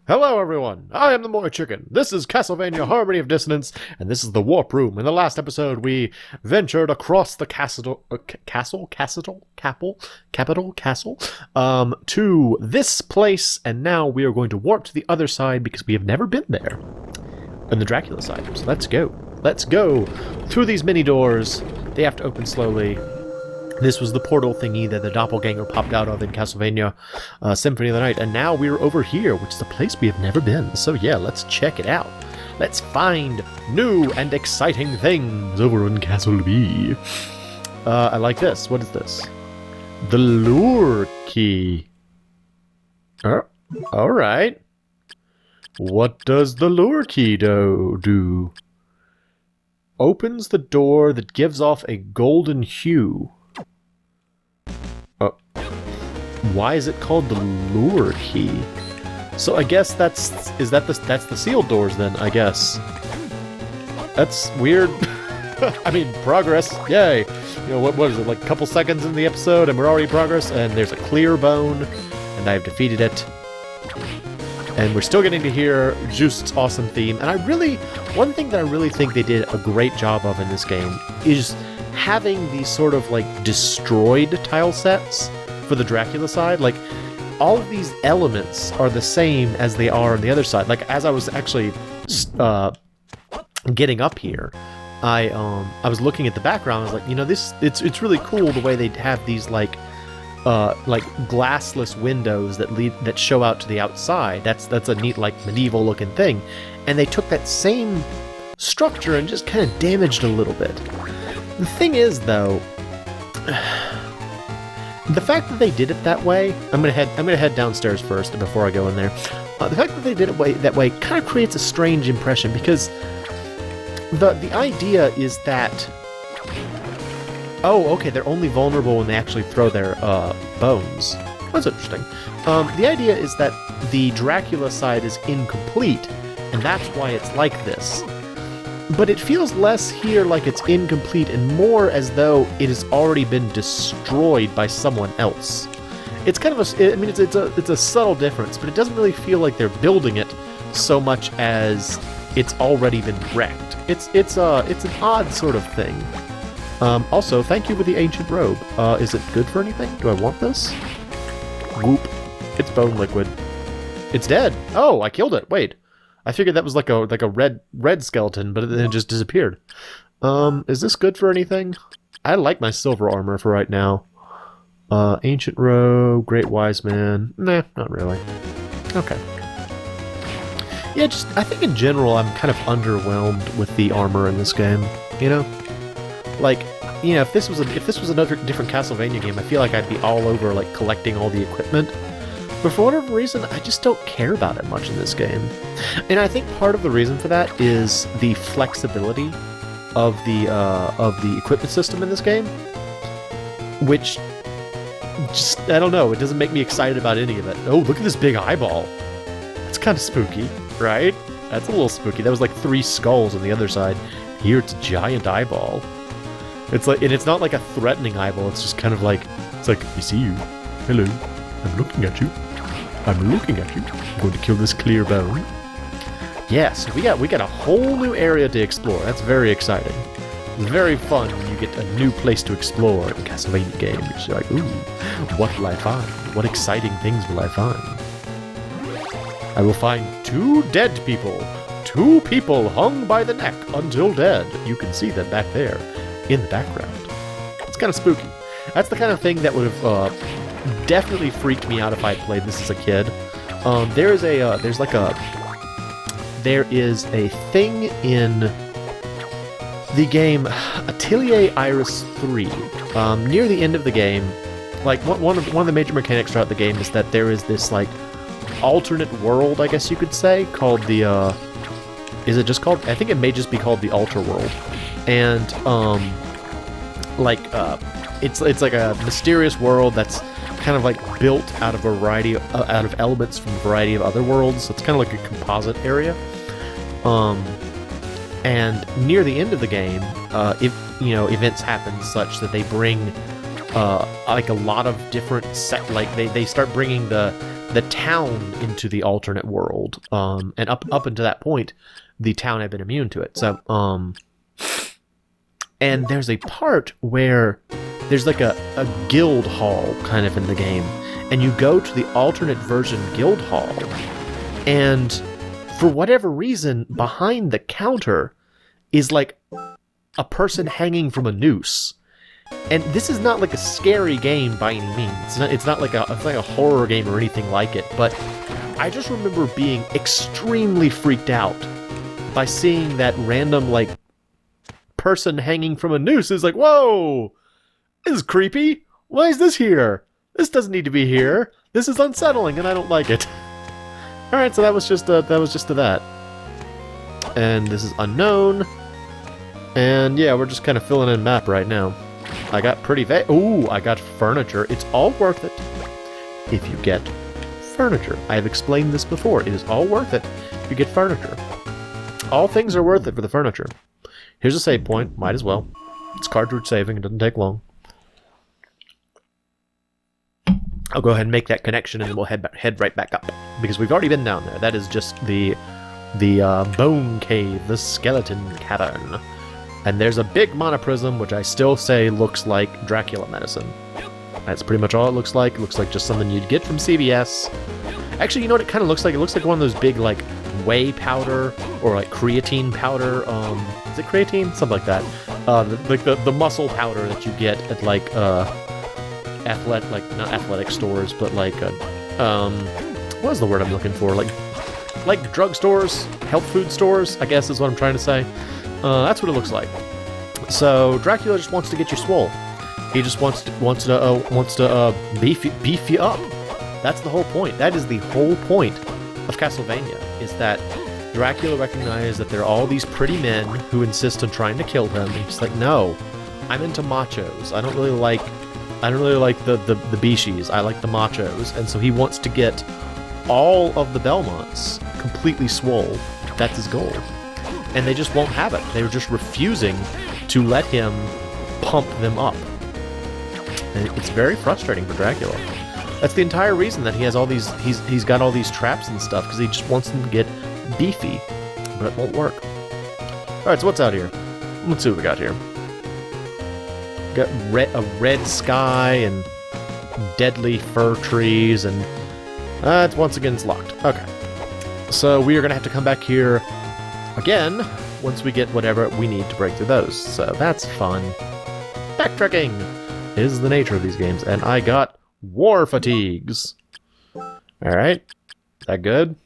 Hello everyone, I am the MoeChicken. This is Castlevania Harmony of Dissonance, and this is the Warp Room. In the last episode, we ventured across the capital, to this place, and now we are going to warp to the other side because we have never been there. On the Dracula side, so let's go. Let's go through these mini doors. They have to open slowly. This was the portal thingy that the doppelganger popped out of in Castlevania Symphony of the Night, and now we're over here, which is a place we have never been. So yeah, let's check it out. Let's find new and exciting things over in Castlebee. I like this. What is this? The lure key. Alright. What does the lure key do? Opens the door that gives off a golden hue. Why is it called the lure key? So I guess that's the sealed doors then, I guess. That's weird. I mean, progress, yay. You know, what is it, like a couple seconds in the episode and we're already progress, and there's a clear bone, and I've defeated it. And we're still getting to hear Just's awesome theme, and one thing that I really think they did a great job of in this game is having these sort of like destroyed tile sets for the Dracula side. Like, all of these elements are the same as they are on the other side. Like, as I was actually getting up here, I was looking at the background. I was like, you know, it's really cool the way they have these like glassless windows that show out to the outside. That's a neat, like, medieval looking thing, and they took that same structure and just kind of damaged a little bit. The thing is, though, the fact that they did it that way, I'm gonna head downstairs first before I go in there. The fact that they did it that way kind of creates a strange impression, because the idea is that, oh, okay, they're only vulnerable when they actually throw their bones. That's interesting. The idea is that the Dracula side is incomplete, and that's why it's like this. But it feels less here like it's incomplete and more as though it has already been destroyed by someone else. It's kind of it's a subtle difference, but it doesn't really feel like they're building it so much as it's already been wrecked. It's an odd sort of thing. Also, thank you for the ancient robe. Is it good for anything? Do I want this? Whoop. It's bone liquid. It's dead. Oh, I killed it. Wait. I figured that was like a red skeleton, but then it just disappeared. Is this good for anything? I like my silver armor for right now. Ancient robe, great wise man. Nah, not really. Okay. Yeah, I think in general I'm kind of underwhelmed with the armor in this game. You know, like, you know, if this was another different Castlevania game, I feel like I'd be all over like collecting all the equipment. But for whatever reason, I just don't care about it much in this game. And I think part of the reason for that is the flexibility of the equipment system in this game, which just, I don't know, it doesn't make me excited about any of it. Oh, look at this big eyeball. That's kind of spooky, right? That's a little spooky. That was like 3 skulls on the other side. Here it's a giant eyeball. It's like, and it's not like a threatening eyeball. It's just kind of like, it's like, I see you. Hello. I'm looking at you. I'm looking at you. I'm going to kill this clear bone. Yeah, so we got a whole new area to explore. That's very exciting. It's very fun when you get a new place to explore in Castlevania games. You're like, ooh, what will I find? What exciting things will I find? I will find 2 dead people. 2 people hung by the neck until dead. You can see them back there in the background. It's kind of spooky. That's the kind of thing that would have definitely freaked me out if I played this as a kid. There is a thing in the game Atelier Iris 3. Near the end of the game, like one of the major mechanics throughout the game is that there is this like alternate world, I guess you could say, called the is it just called? I think it may just be called the Alter World, and it's like a mysterious world that's kind of like built out of out of elements from a variety of other worlds. So it's kind of like a composite area. And near the end of the game, if you know, events happen such that they bring like a lot of different they start bringing the town into the alternate world, and up until that point, the town had been immune to it. So and there's a part where there's like a guild hall kind of in the game, and you go to the alternate version guild hall, and for whatever reason, behind the counter is like a person hanging from a noose. And this is not like a scary game by any means. It's not like a horror game or anything like it, but I just remember being extremely freaked out by seeing that random, like, person hanging from a noose. Is like, whoa! This is creepy! Why is this here? This doesn't need to be here. This is unsettling and I don't like it. Alright, so that was just to that. And this is unknown. And yeah, we're just kind of filling in a map right now. I got pretty ooh, I got furniture. It's all worth it if you get furniture. I have explained this before. It is all worth it if you get furniture. All things are worth it for the furniture. Here's a save point. Might as well. It's cartridge saving. It doesn't take long. I'll go ahead and make that connection, and then we'll head right back up, because we've already been down there. That is just the bone cave, the skeleton cavern. And there's a big monoprism, which I still say looks like Dracula medicine. That's pretty much all it looks like. It looks like just something you'd get from CVS. Actually, you know what it kind of looks like? It looks like one of those big, like, whey powder, or like creatine powder. Is it creatine? Something like that. Like the muscle powder that you get at like not athletic stores, but like what is the word I'm looking for? Like drugstores, health food stores, I guess is what I'm trying to say. That's what it looks like. So Dracula just wants to get you swole. He just wants to beef you up. That's the whole point. That is the whole point of Castlevania, is that Dracula recognized that there are all these pretty men who insist on trying to kill him. And he's like, no, I'm into machos. I don't really like the Bishis. I like the machos. And so he wants to get all of the Belmonts completely swole. That's his goal. And they just won't have it. They were just refusing to let him pump them up. And it's very frustrating for Dracula. That's the entire reason that he has all these, he's got all these traps and stuff, because he just wants them to get beefy. But it won't work. Alright, so what's out here? Let's see what we got here. We got a red sky and deadly fir trees, and it's once again it's locked. Okay. So we are going to have to come back here again once we get whatever we need to break through those. So that's fun. Backtracking is the nature of these games, and I got war fatigues. Alright. Is that good?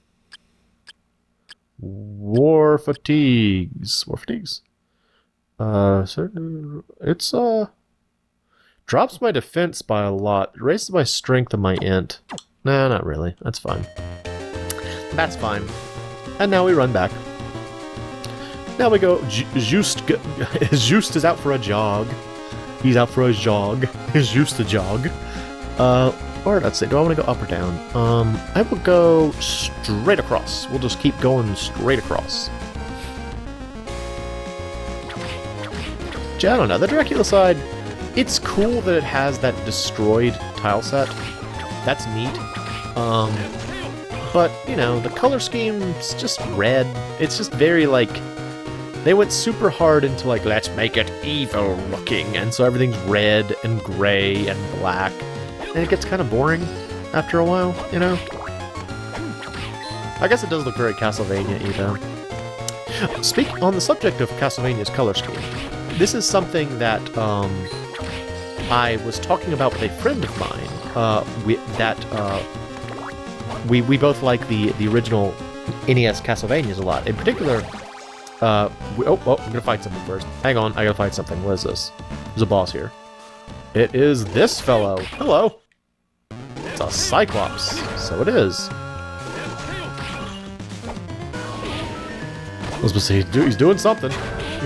War fatigues. War fatigues. It's drops my defense by a lot. It raises my strength and my int. Nah, not really. That's fine. That's fine. And now we run back. Now we go. Just is out for a jog. He's out for a jog. He's used to jog. Or let's see. Do I want to go up or down? I will go straight across. We'll just keep going straight across. I don't know. The Dracula side, it's cool that it has that destroyed tile set. That's neat. But, you know, the color scheme's just red. It's just very, like, they went super hard into, like, let's make it evil looking, and so everything's red and gray and black, and it gets kind of boring after a while, you know? I guess it does look very Castlevania-y, though. Speak on the subject of Castlevania's color scheme. This is something that I was talking about with a friend of mine. We both like the original NES Castlevanias a lot. In particular, I'm gonna find something first. Hang on, I gotta find something. What is this? There's a boss here. It is this fellow. Hello. It's a Cyclops. So it is. I was supposed to say he's doing something.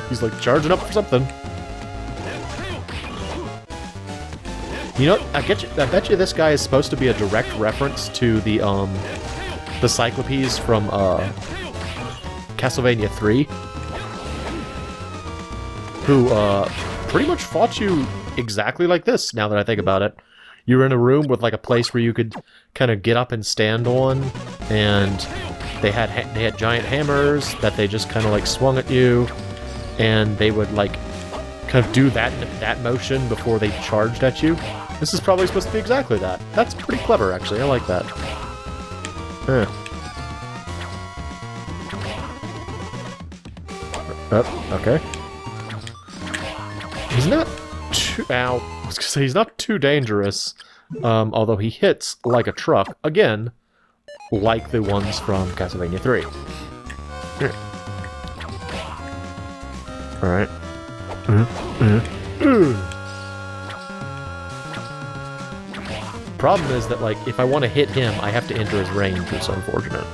He's like charging up for something. You know, I bet you this guy is supposed to be a direct reference to the Cyclopes from Castlevania 3, who pretty much fought you exactly like this, now that I think about it. You were in a room with like a place where you could kind of get up and stand on, and they had giant hammers that they just kind of like swung at you, and they would like kind of do that motion before they charged at you. This is probably supposed to be exactly that. That's pretty clever, actually. I like that. Okay. He's not too... Ow. I was gonna say, he's not too dangerous. Although he hits like a truck. Again, like the ones from Castlevania 3. Here. Alright. Problem is that, like, if I want to hit him, I have to enter his range, which is unfortunate.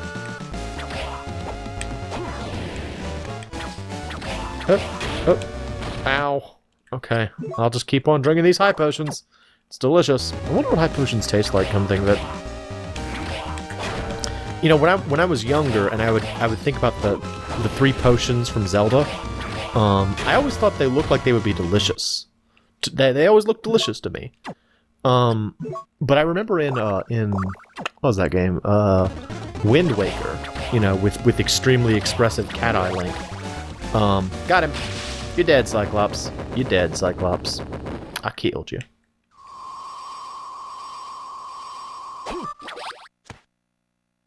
Ow. Okay, I'll just keep on drinking these high potions. It's delicious. I wonder what high potions taste like, come think of it. You know, when I was younger, and I would think about the 3 potions from Zelda, I always thought they looked like they would be delicious. They always looked delicious to me. But I remember in what was that game? Wind Waker, you know, with extremely expressive Cat Eye Link. Got him. You're dead, Cyclops. You're dead, Cyclops. I killed you.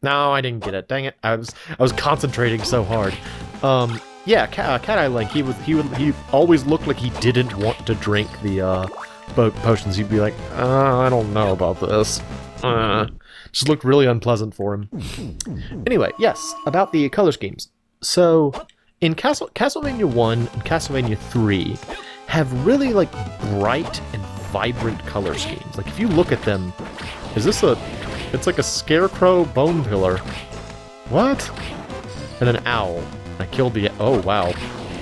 No, I didn't get it. Dang it! I was concentrating so hard. Yeah, Cat Eye Link. He always looked like he didn't want to drink the potions. He'd be like, I don't know about this. Just looked really unpleasant for him. Anyway, yes, about the color schemes. So, in Castlevania 1 and Castlevania 3 have really, like, bright and vibrant color schemes. Like, if you look at them, is this it's like a scarecrow bone pillar. What? And an owl. I killed the... Oh, wow.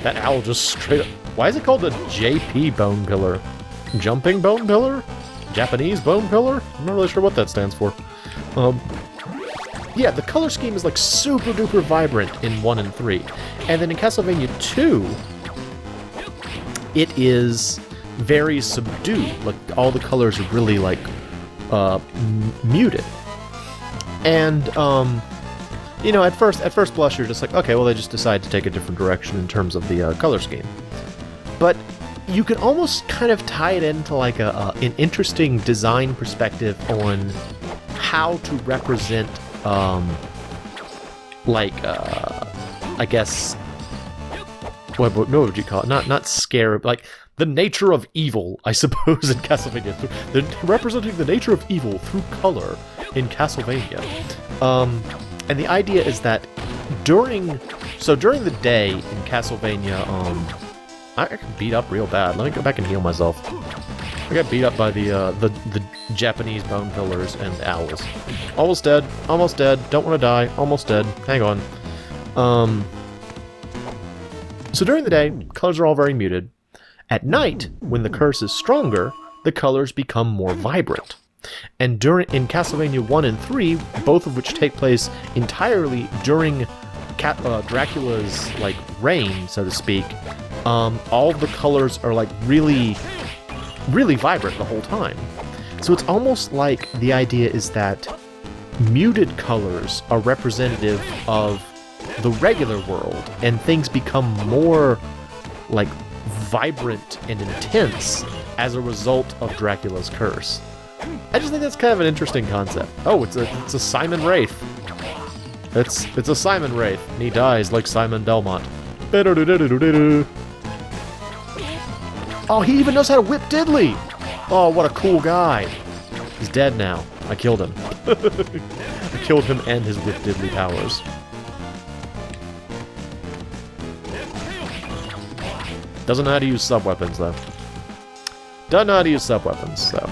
That owl just straight up... Why is it called a JP bone pillar? Jumping bone pillar? Japanese bone pillar? I'm not really sure what that stands for. Yeah, the color scheme is like super duper vibrant in 1 and 3. And then in Castlevania 2, it is very subdued. Like, all the colors are really, like, muted. And, you know, at first blush, you're just like, okay, well, they just decided to take a different direction in terms of the color scheme. But you can almost kind of tie it into, like, an interesting design perspective on how to represent, I guess, what would you call it? Not scare, like, the nature of evil, I suppose, in Castlevania. Representing the nature of evil through color in Castlevania. And the idea is that during the day in Castlevania, I got beat up real bad. Let me go back and heal myself. I got beat up by the Japanese bone pillars and the owls. Almost dead. Almost dead. Don't want to die. Almost dead. Hang on. So during the day, colors are all very muted. At night, when the curse is stronger, the colors become more vibrant. And in Castlevania 1 and 3, both of which take place entirely during Dracula's, like, reign, so to speak, all of the colors are, like, really, really vibrant the whole time. So it's almost like the idea is that muted colors are representative of the regular world, and things become more, like, vibrant and intense as a result of Dracula's curse. I just think that's kind of an interesting concept. Oh, it's a Simon Wraith. It's a Simon Wraith, and he dies like Simon Belmont. Oh, he even knows how to whip diddly! Oh, what a cool guy. He's dead now. I killed him. I killed him and his whip diddly powers. Doesn't know how to use sub-weapons, though. Doesn't know how to use sub-weapons, so...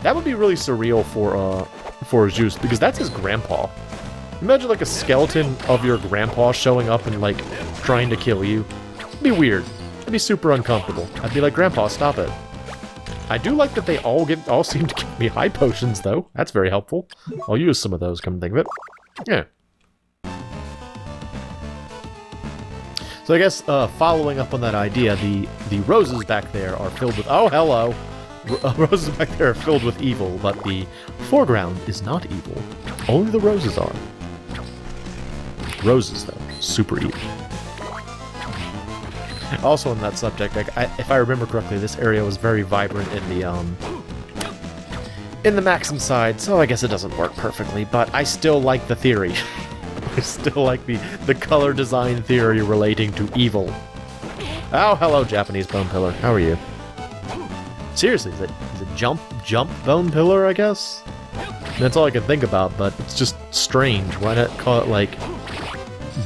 That would be really surreal for Zeus, because that's his grandpa. Imagine, like, a skeleton of your grandpa showing up and, like, trying to kill you. It'd be weird. It'd be super uncomfortable. I'd be like, Grandpa, stop it. I do like that they all seem to give me high potions, though. That's very helpful. I'll use some of those, come to think of it. Yeah. So I guess following up on that idea, the roses back there are filled with... Oh, hello! Roses back there are filled with evil, but the foreground is not evil. Only the roses are. Roses, though, super evil. Also on that subject, if I remember correctly, this area was very vibrant in the Maxim side, so I guess it doesn't work perfectly, but I still like the theory. I still like the color design theory relating to evil. Oh, hello, Japanese bone pillar. How are you? Seriously, is it jump bone pillar, I guess? That's all I can think about, but it's just strange. Why not call it, like,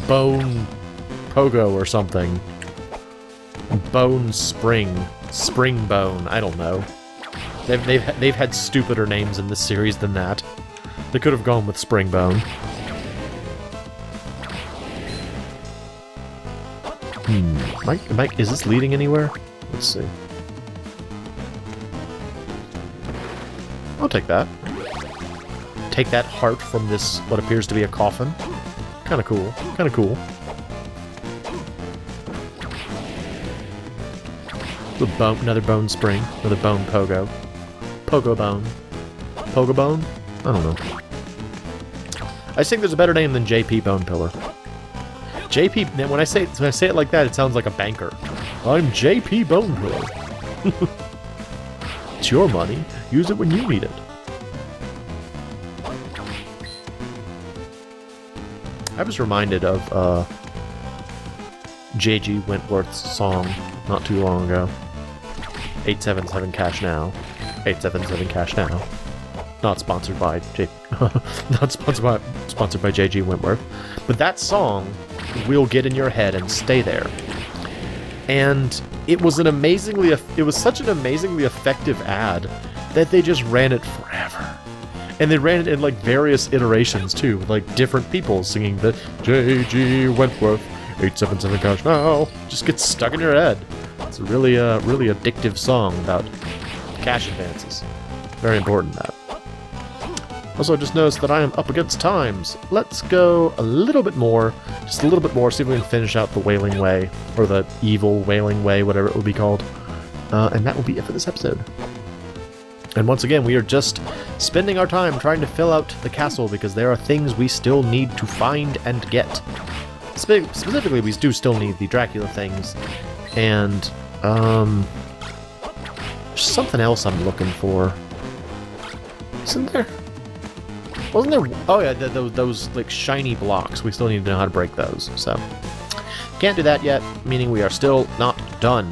bone pogo or something? Bone spring. Spring bone. I don't know. They've had stupider names in this series than that. They could have gone with spring bone. Mike, is this leading anywhere? Let's see. I'll take that. Take that heart from this, what appears to be a coffin. Kinda cool. Kinda cool. Another bone spring. Another bone pogo. Pogo bone. Pogo bone? I don't know. I just think there's a better name than JP Bone Pillar. JP, when I say it like that, it sounds like a banker. I'm JP Bone Pillar. It's your money. Use it when you need it. I was reminded of J.G. Wentworth's song not too long ago. 877 Cash Now. 877 Cash Now. Not sponsored by sponsored by J.G. Wentworth. But that song will get in your head and stay there. And it was such an amazingly effective ad that they just ran it forever. And they ran it in like various iterations too, with like different people singing the J.G. Wentworth 877 Cash Now. Just gets stuck in your head. It's a really addictive song about cash advances. Very important, that. Also, just noticed that I am up against times. Let's go a little bit more, just a little bit more, see if we can finish out the Wailing Way, or the evil Wailing Way, whatever it will be called. And that will be it for this episode. And once again, we are just spending our time trying to fill out the castle because there are things we still need to find and get. Specifically, we do still need the Dracula things, and there's something else I'm looking for. Isn't there? Wasn't there? Oh yeah, those like shiny blocks. We still need to know how to break those. So can't do that yet, meaning we are still not done.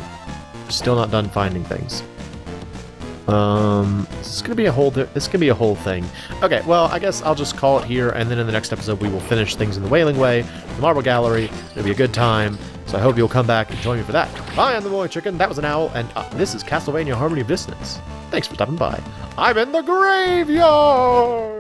Still not done finding things. This is gonna be a whole thing. Okay, well, I guess I'll just call it here, and then in the next episode we will finish things in the Wailing Way, the Marble Gallery. It'll be a good time. So I hope you'll come back and join me for that. I am the MoeChicken, that was an owl, and this is Castlevania Harmony of Dissonance. Thanks for stopping by. I'm in the graveyard!